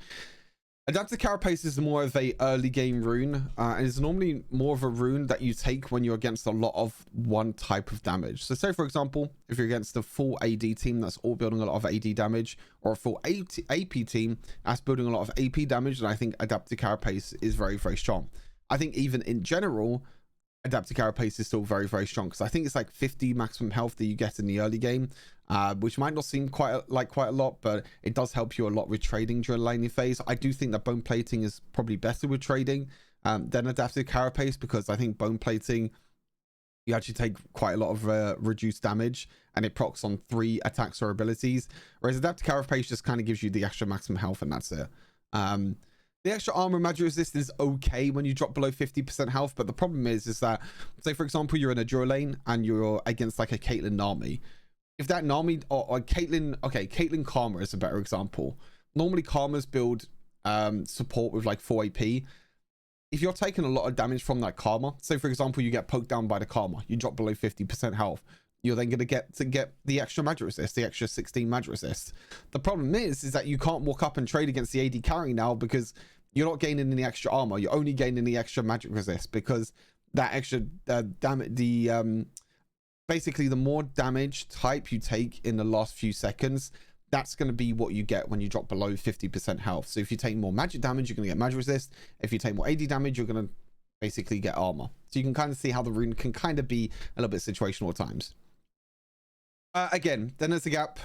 Adaptive Carapace is more of a early game rune, and it's normally more of a rune that you take when you're against a lot of one type of damage. So say, for example, if you're against a full AD team that's all building a lot of AD damage, or a full AP team that's building a lot of AP damage, then I think Adaptive Carapace is very, very strong. I think even in general, Adaptive Carapace is still very, very strong, because I think it's like 50 maximum health that you get in the early game, which might not seem quite a lot, but it does help you a lot with trading during the laning phase. I do think that bone plating is probably better with trading than Adaptive Carapace, because I think bone plating, you actually take quite a lot of reduced damage, and it procs on 3 attacks or abilities, whereas Adaptive Carapace just kind of gives you the extra maximum health, and that's it. The extra armor and magic resist is okay when you drop below 50% health, but the problem is that, say for example, you're in a Dura lane and you're against like a Caitlyn Nami. If that Nami or Caitlyn, okay, Caitlyn Karma is a better example. Normally Karmas build support with like 4 AP. If you're taking a lot of damage from that Karma, say for example, you get poked down by the Karma, you drop below 50% health, you're then going to get the extra magic resist, the extra 16 magic resist. The problem is that you can't walk up and trade against the AD carry now, because you're not gaining any extra armor. You're only gaining the extra magic resist, because that extra basically the more damage type you take in the last few seconds, that's going to be what you get when you drop below 50% health. So if you take more magic damage, you're going to get magic resist. If you take more AD damage, you're going to basically get armor. So you can kind of see how the rune can kind of be a little bit situational at times. Again, then there's the gap,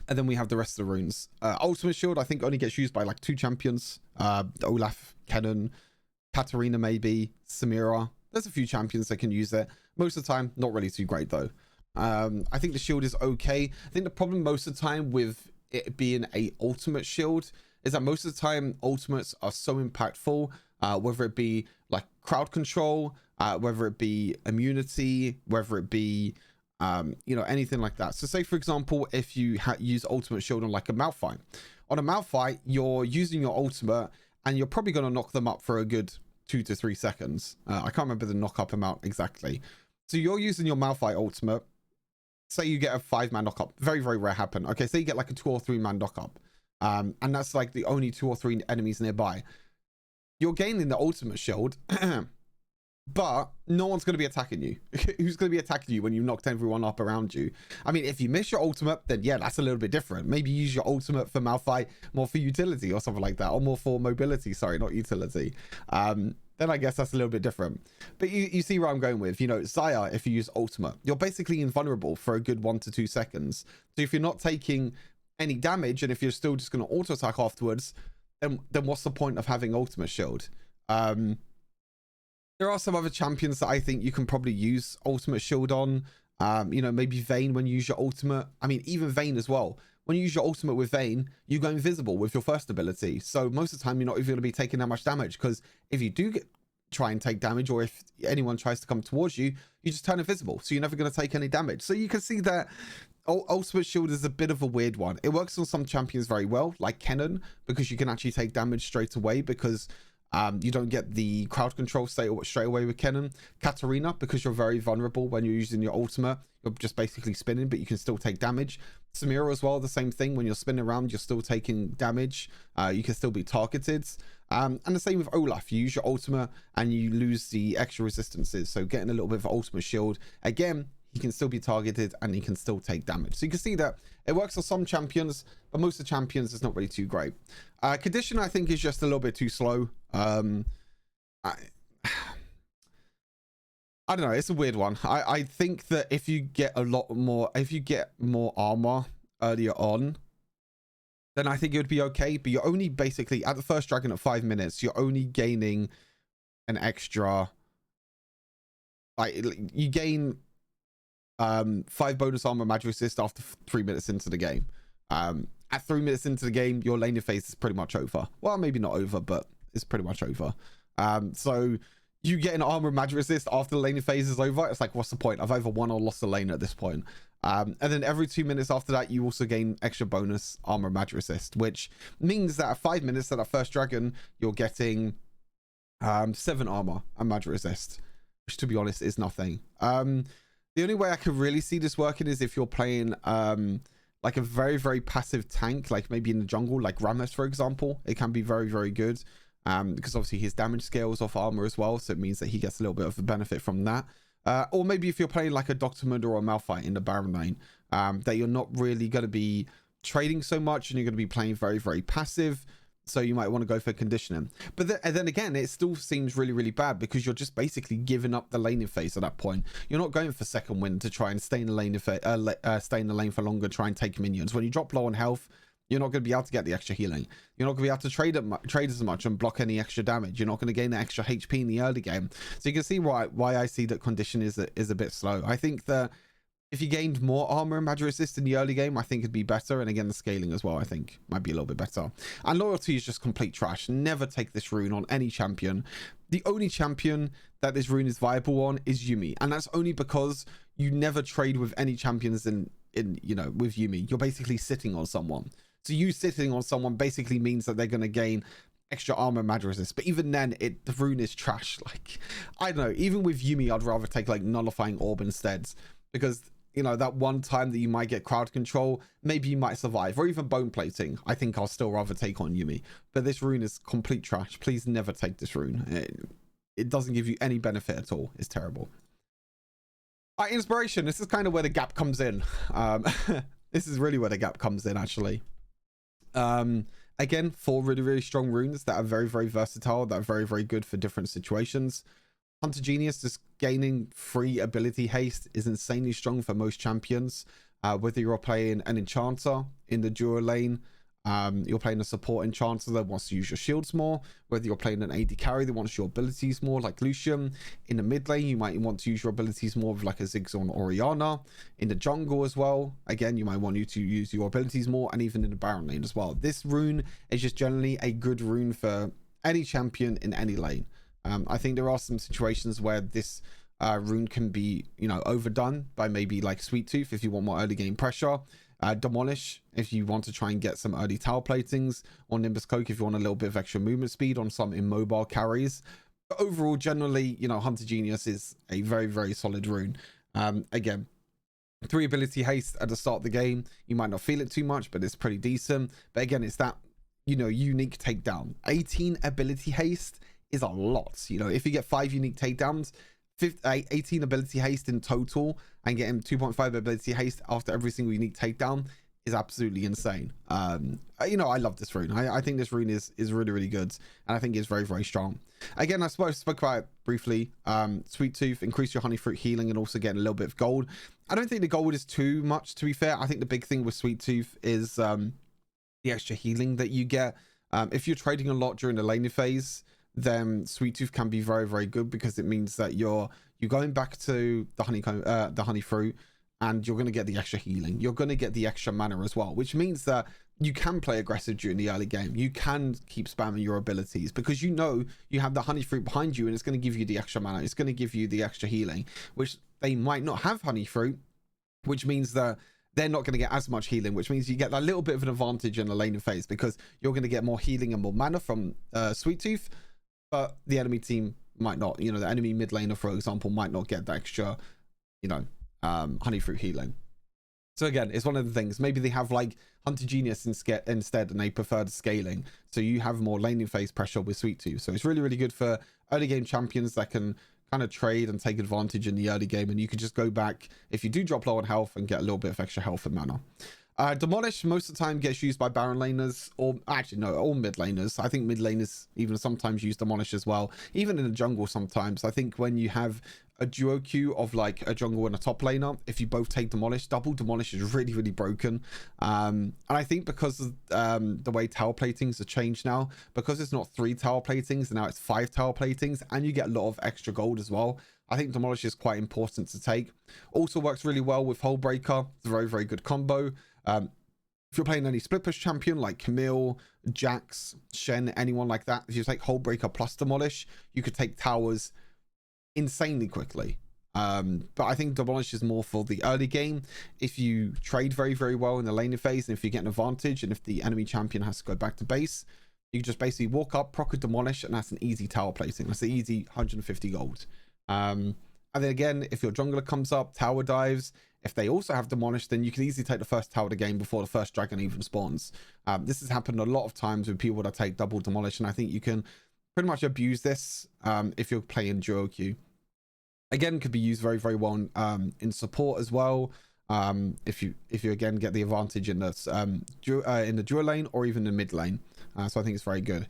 and then we have the rest of the runes. Ultimate Shield, I think, only gets used by like 2 champions. Olaf, Kennen, Katarina, maybe Samira. There's a few champions that can use it. Most of the time, not really too great though. I think the shield is okay. I think the problem most of the time with it being a ultimate shield is that most of the time ultimates are so impactful, whether it be like crowd control, whether it be immunity, whether it be you know, anything like that. So say for example, if you use ultimate shield on like a Malphite, you're using your ultimate and you're probably going to knock them up for a good 2 to 3 seconds. I can't remember the knock up amount exactly. So you're using your Malphite ultimate, say you get a 5-man knock up, very, very rare happen. Okay, say you get like a 2 or 3-man knock up, and that's like the only 2 or 3 enemies nearby. You're gaining the ultimate shield but no one's going to be attacking you. Who's going to be attacking you when you knocked everyone up around you? I mean, if you miss your ultimate, then yeah, that's a little bit different. Maybe use your ultimate for Malphite more for utility or something like that, or more for mobility. Sorry, not utility. Then I guess that's a little bit different. But you see where I'm going with, you know, Xayah, if you use ultimate, you're basically invulnerable for a good 1 to 2 seconds. So if you're not taking any damage, and if you're still just going to auto attack afterwards, then what's the point of having ultimate shield? There are some other champions that I think you can probably use ultimate shield on. You know, maybe Vayne when you use your ultimate. I mean, even Vayne as well. When you use your ultimate with Vayne, you go invisible with your first ability. So most of the time, you're not even going to be taking that much damage, because if you do try and take damage, or if anyone tries to come towards you, you just turn invisible. So you're never going to take any damage. So you can see that ultimate shield is a bit of a weird one. It works on some champions very well, like Kenan, because you can actually take damage straight away, because you don't get the crowd control straight away with Kenan. Katarina, because you're very vulnerable when you're using your ultimate. You're just basically spinning, but you can still take damage. Samira as well, the same thing. When you're spinning around, you're still taking damage. You can still be targeted. And the same with Olaf. You use your ultimate and you lose the extra resistances. So getting a little bit of ultimate shield. Again, he can still be targeted and he can still take damage. So you can see that it works on some champions, but most of the champions is not really too great. Condition, I think, is just a little bit too slow. I don't know, it's a weird one. I think that if you get more armor earlier on, then I think it would be okay. But you're only basically at the first dragon at 5 minutes, you're only gaining an extra, like, you gain 5 bonus armor magic resist after 3 minutes into the game. At 3 minutes into the game, your laning phase is pretty much over. Well, maybe not over, but it's pretty much over. So you get an armor magic resist after the laning phase is over. It's like, what's the point? I've either won or lost the lane at this point. And then every 2 minutes after that, you also gain extra bonus armor magic resist, which means that at 5 minutes at that first dragon, you're getting 7 armor and magic resist, which, to be honest, is nothing. The only way I could really see this working is if you're playing like a very, very passive tank, like maybe in the jungle, like RUNES, for example. It can be very, very good. Because obviously his damage scales off armor as well, so it means that he gets a little bit of a benefit from that. Or maybe if you're playing like a Dr. Munder or a Malphite in the Baron lane, that you're not really going to be trading so much and you're going to be playing very, very passive, so you might want to go for conditioning. But then again, it still seems really, really bad, because you're just basically giving up the laning phase at that point. You're not going for second wind to try and stay in the lane for longer, try and take minions. When you drop low on health, you're not going to be able to get the extra healing. You're not going to be able to trade as much and block any extra damage. You're not going to gain the extra HP in the early game. So you can see why I see that condition is a bit slow. I think that if you gained more armor and magic resist in the early game, I think it'd be better. And again, the scaling as well, I think might be a little bit better. And loyalty is just complete trash. Never take this rune on any champion. The only champion that this rune is viable on is Yuumi. And that's only because you never trade with any champions in you know, with Yuumi. You're basically sitting on someone. So you sitting on someone basically means that they're going to gain extra armor and magic resist. But even then, the rune is trash. Like, I don't know. Even with Yuumi, I'd rather take like nullifying orb instead, because, you know, that one time that you might get crowd control, maybe you might survive. Or even bone plating, I think I'll still rather take on Yuumi. But this rune is complete trash. Please never take this rune. It doesn't give you any benefit at all. It's terrible. All right, inspiration. This is kind of where the gap comes in. This is really where the gap comes in, actually. Again, 4 really, really strong runes that are very, very versatile, that are very, very good for different situations. Hunter Genius, just gaining free ability haste, is insanely strong for most champions. Whether you're playing an enchanter in the duo lane, you're playing a support enchanter that wants to use your shields more, whether you're playing an AD carry that wants your abilities more, like Lucian. In the mid lane, you might want to use your abilities more with like a Ziggs or Orianna. In the jungle as well, again, you might want you to use your abilities more, and even in the Baron lane as well. This rune is just generally a good rune for any champion in any lane. I think there are some situations where this rune can be, you know, overdone by maybe like Sweet Tooth if you want more early game pressure. Demolish if you want to try and get some early tower platings, or Nimbus Cloak if you want a little bit of extra movement speed on some immobile carries. But overall, generally, you know, Hunter Genius is a very, very solid rune. Again, 3 ability haste at the start of the game. You might not feel it too much, but it's pretty decent. But again, it's that, you know, unique takedown. 18 ability haste is a lot. You know, if you get 5 unique takedowns, 18 ability haste in total, and getting 2.5 ability haste after every single unique takedown is absolutely insane. You know, I love this rune. I think this rune is really, really good, and I think it's very, very strong. Again, I spoke about it briefly. Sweet Tooth, increase your honey fruit healing and also getting a little bit of gold. I don't think the gold is too much, to be fair. I think the big thing with Sweet Tooth is the extra healing that you get. If you're trading a lot during the laning phase, then Sweet Tooth can be very, very good, because it means that you're going back to the honey fruit, and you're going to get the extra healing. You're going to get the extra mana as well, which means that you can play aggressive during the early game. You can keep spamming your abilities, because you know you have the honey fruit behind you, and it's going to give you the extra mana. It's going to give you the extra healing, which they might not have honey fruit, which means that they're not going to get as much healing, which means you get a little bit of an advantage in the laning phase, because you're going to get more healing and more mana from Sweet Tooth, but the enemy team might not. You know, the enemy mid laner, for example, might not get the extra, you know, honey fruit healing. So again, it's one of the things. Maybe they have like Hunter Genius instead, and they prefer the scaling, so you have more laning phase pressure with Sweet Tooth. So it's really, really good for early game champions that can kind of trade and take advantage in the early game, and you could just go back if you do drop low on health and get a little bit of extra health and mana. Demolish most of the time gets used by Baron laners, or actually no, all mid laners. I think mid laners even sometimes use Demolish as well, even in the jungle sometimes. I think when you have a duo queue of like a jungle and a top laner, if you both take Demolish, double Demolish is really, really broken. And I think because of the way tower platings are changed now, because it's not 3 tower platings and now it's 5 tower platings, and you get a lot of extra gold as well, I think Demolish is quite important to take. Also works really well with Hullbreaker. It's a very, very good combo. If you're playing any split push champion like Camille, Jax, Shen, anyone like that, if you take Hullbreaker plus Demolish, you could take towers insanely quickly. But I think Demolish is more for the early game. If you trade very, very well in the laning phase, and if you get an advantage, and if the enemy champion has to go back to base, you can just basically walk up, proc a Demolish, and that's an easy tower plating. That's an easy 150 gold. And then again, if your jungler comes up, tower dives, if they also have Demolish, then you can easily take the first tower of the game before the first dragon even spawns. This has happened a lot of times with people that take double Demolish, and I think you can pretty much abuse this if you're playing duo queue. Again, could be used very, very well in support as well. If you again get the advantage in the duo lane or even the mid lane. So I think it's very good.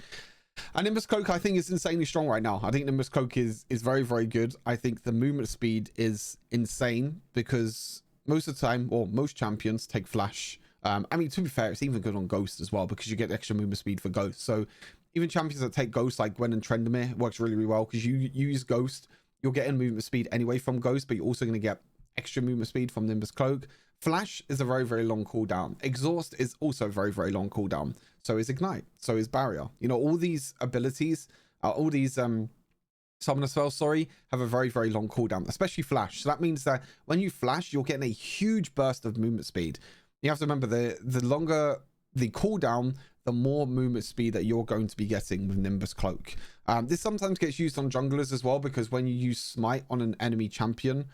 And Nimbus Cloak, I think, is insanely strong right now. I think Nimbus Cloak is very, very good. I think the movement speed is insane, because most of the time, or most champions take Flash. I mean, to be fair, it's even good on Ghost as well, because you get extra movement speed for Ghost. So even champions that take Ghost, like Gwen and Trendemir, works really, really well, because you use Ghost, you're getting movement speed anyway from Ghost, but you're also going to get extra movement speed from Nimbus Cloak. Flash is a very, very long cooldown. Exhaust is also very, very long cooldown. So is Ignite. So is Barrier. You know, all these abilities, all these summoner spells, sorry, have a very, very long cooldown, especially Flash. So that means that when you Flash, you're getting a huge burst of movement speed. You have to remember, the longer the cooldown, the more movement speed that you're going to be getting with Nimbus Cloak. This sometimes gets used on junglers as well, because when you use Smite on an enemy champion,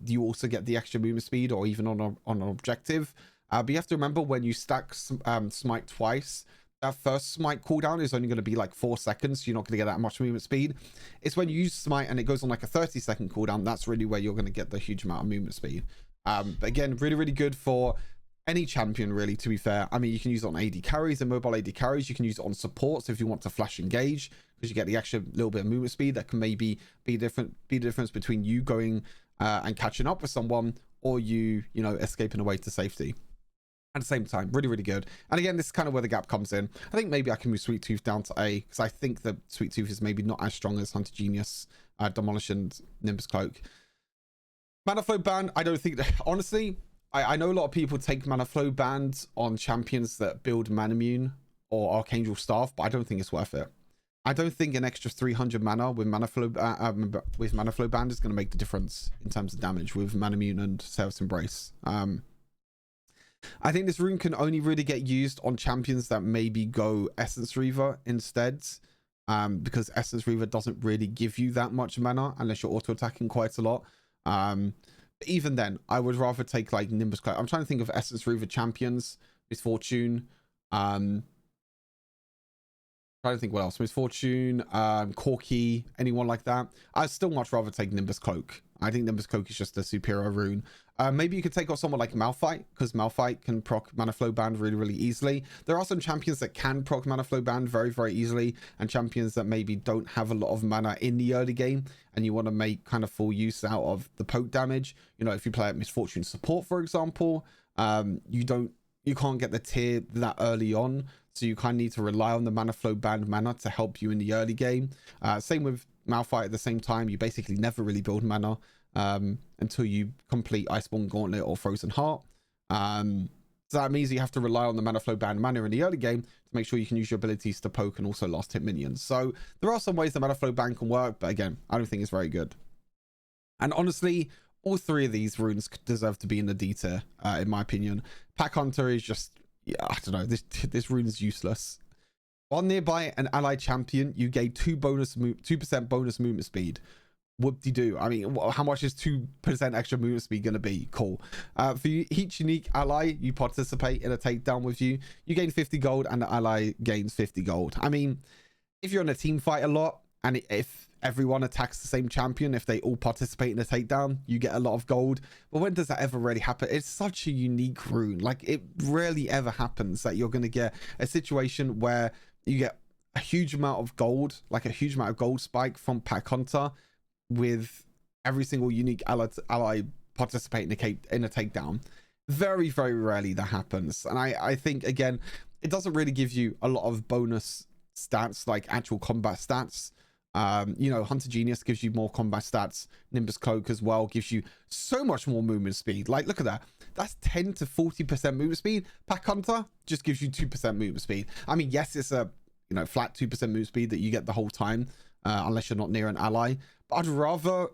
you also get the extra movement speed, or even on an objective. But you have to remember, when you stack Smite twice, that first Smite cooldown is only going to be like 4 seconds. So you're not going to get that much movement speed. It's when you use Smite and it goes on like a 30-second cooldown, that's really where you're going to get the huge amount of movement speed. But again, really, really good for any champion, really, to be fair. I mean, you can use it on AD carries and mobile AD carries. You can use it on supports if you want to flash engage, because you get the extra little bit of movement speed that can maybe be the difference between you going and catching up with someone, or you know, escaping away to safety at the same time. Really, really good. And again, this is kind of where the gap comes in. I think maybe I can move Sweet Tooth down to A, because I think that Sweet Tooth is maybe not as strong as Hunter Genius, Demolish, and Nimbus Cloak. Mana Flow ban, I don't think that, honestly, I know a lot of people take Mana Flow bans on champions that build Manamune or Archangel Staff, but I don't think it's worth it. I don't think an extra 300 mana with Mana Flow band is going to make the difference in terms of damage with Manamune and Seos Embrace. I think this rune can only really get used on champions that maybe go Essence Reaver instead, because Essence Reaver doesn't really give you that much mana unless you're auto attacking quite a lot. But even then, I would rather take like Nimbus Cloak. I'm trying to think of Essence Reaver champions. Misfortune. Trying to think what else. Misfortune, Corky, anyone like that. I'd still much rather take Nimbus Cloak. I think Nimbus Cloak is just a superior rune. Maybe you could take off someone like Malphite, because Malphite can proc Mana Flow Band really, really easily. There are some champions that can proc Mana Flow Band very, very easily, and champions that maybe don't have a lot of mana in the early game, and you want to make kind of full use out of the poke damage. You know, if you play at Misfortune Support, for example, you can't get the tier that early on, so you kind of need to rely on the Mana Flow Band mana to help you in the early game. Same with Malphite at the same time. You basically never really build mana until you complete Iceborne Gauntlet or Frozen Heart. So that means you have to rely on the Mana Flow Band mana in the early game to make sure you can use your abilities to poke and also last hit minions. So there are some ways the Mana Flow Band can work, but again, I don't think it's very good. And honestly, all three of these runes deserve to be in the D tier, in my opinion. Pack Hunter is just, yeah, I don't know, this rune is useless. While nearby an allied champion, you gain 2% bonus movement speed. Whoop-de-doo. I mean, how much is 2% extra movement speed going to be? Cool. For each unique ally you participate in a takedown with you gain 50 gold and the ally gains 50 gold. I mean, if you're in a team fight a lot, and if everyone attacks the same champion, if they all participate in a takedown, you get a lot of gold. But when does that ever really happen? It's such a unique rune. Like, it rarely ever happens that you're going to get a situation where you get a huge amount of gold, like a huge amount of gold spike from Pack Hunter, with every single unique ally participating in a takedown. Very, very rarely that happens. And I think, again, it doesn't really give you a lot of bonus stats, like actual combat stats. You know, Hunter Genius gives you more combat stats. Nimbus Cloak as well gives you so much more movement speed. Like, look at that. That's 10 to 40% movement speed. Pack Hunter just gives you 2% movement speed. I mean, yes, it's a, you know, flat 2% movement speed that you get the whole time, unless you're not near an ally. But I'd rather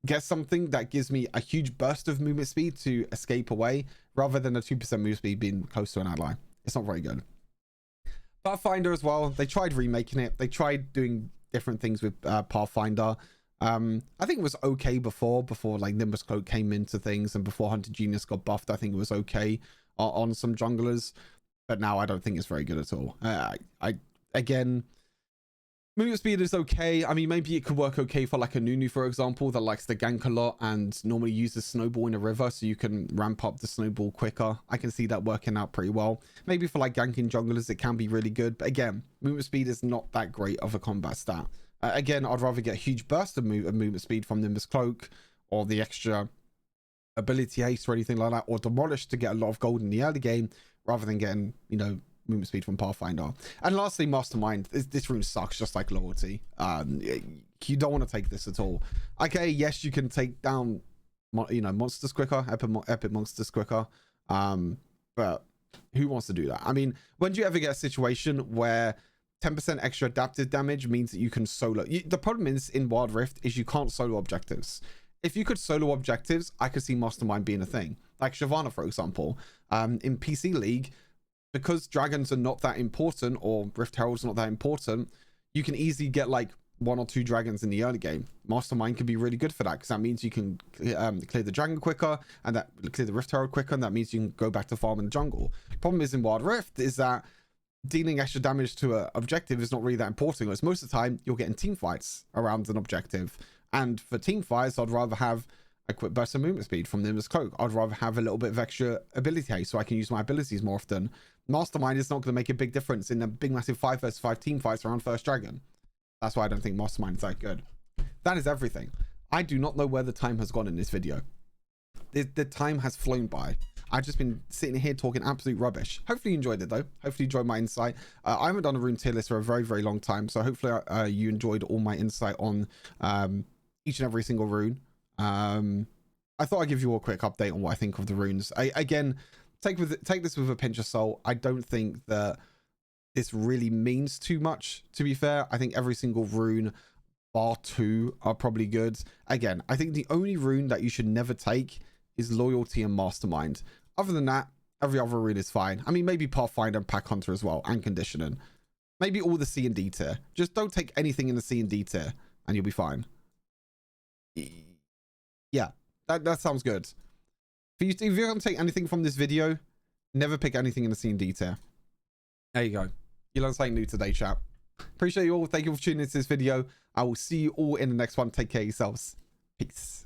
get something that gives me a huge burst of movement speed to escape away, rather than a 2% movement speed being close to an ally. It's not very good. Pathfinder as well, they tried remaking it. They tried doing different things with Pathfinder. I think it was okay before like Nimbus Cloak came into things, and before Hunter Genius got buffed, I think it was okay on some junglers. But now I don't think it's very good at all. Again, movement speed is okay. I mean, maybe it could work okay for like a Nunu, for example, that likes to gank a lot and normally uses Snowball in a river, so you can ramp up the Snowball quicker. I can see that working out pretty well. Maybe for like ganking junglers, it can be really good. But again, movement speed is not that great of a combat stat. Again, I'd rather get a huge burst of movement speed from Nimbus Cloak, or the extra ability haste or anything like that, or Demolish to get a lot of gold in the early game, rather than getting, you know, movement speed from Pathfinder. And lastly, Mastermind. This rune sucks, just like Loyalty. You don't want to take this at all. Okay, yes, you can take down, you know, monsters quicker, epic monsters quicker, but who wants to do that? I mean, when do you ever get a situation where 10% extra adaptive damage means that you can solo? The problem is in Wild Rift is you can't solo objectives. If you could solo objectives, I could see Mastermind being a thing. Like Shyvana, for example, in PC League, because dragons are not that important, or Rift Herald's not that important, you can easily get like 1 or 2 dragons in the early game. Mastermind can be really good for that, because that means you can clear the dragon quicker, and that clear the Rift Herald quicker, and that means you can go back to farm in the jungle. The problem is in Wild Rift is that dealing extra damage to an objective is not really that important, because most of the time you're getting team fights around an objective. And for team fights, I'd rather have a quick burst of movement speed from Nimbus Cloak. I'd rather have a little bit of extra ability haste so I can use my abilities more often. Mastermind is not going to make a big difference in a big massive 5 versus 5 team fights around first dragon. That's why I don't think Mastermind is that good. That is everything. I do not know where the time has gone in this video. The time has flown by. I've just been sitting here talking absolute rubbish. Hopefully you enjoyed it though. Hopefully you enjoyed my insight. I haven't done a rune tier list for a very, very long time, so hopefully you enjoyed all my insight on each and every single rune. I thought I'd give you a quick update on what I think of the runes. Again, take this with a pinch of salt. I don't think that this really means too much, to be fair. I think every single rune bar 2 are probably good. Again, I think the only rune that you should never take is Loyalty and Mastermind. Other than that, every other rune is fine. I mean, maybe Pathfinder and Pack Hunter as well, and Conditioning. Maybe all the C and D tier. Just don't take anything in the C and D tier, and you'll be fine. Yeah, that sounds good. If you're going to take anything from this video, never pick anything in the C and D tier. There you go. You learned something new today, chat. Appreciate you all. Thank you for tuning into this video. I will see you all in the next one. Take care of yourselves. Peace.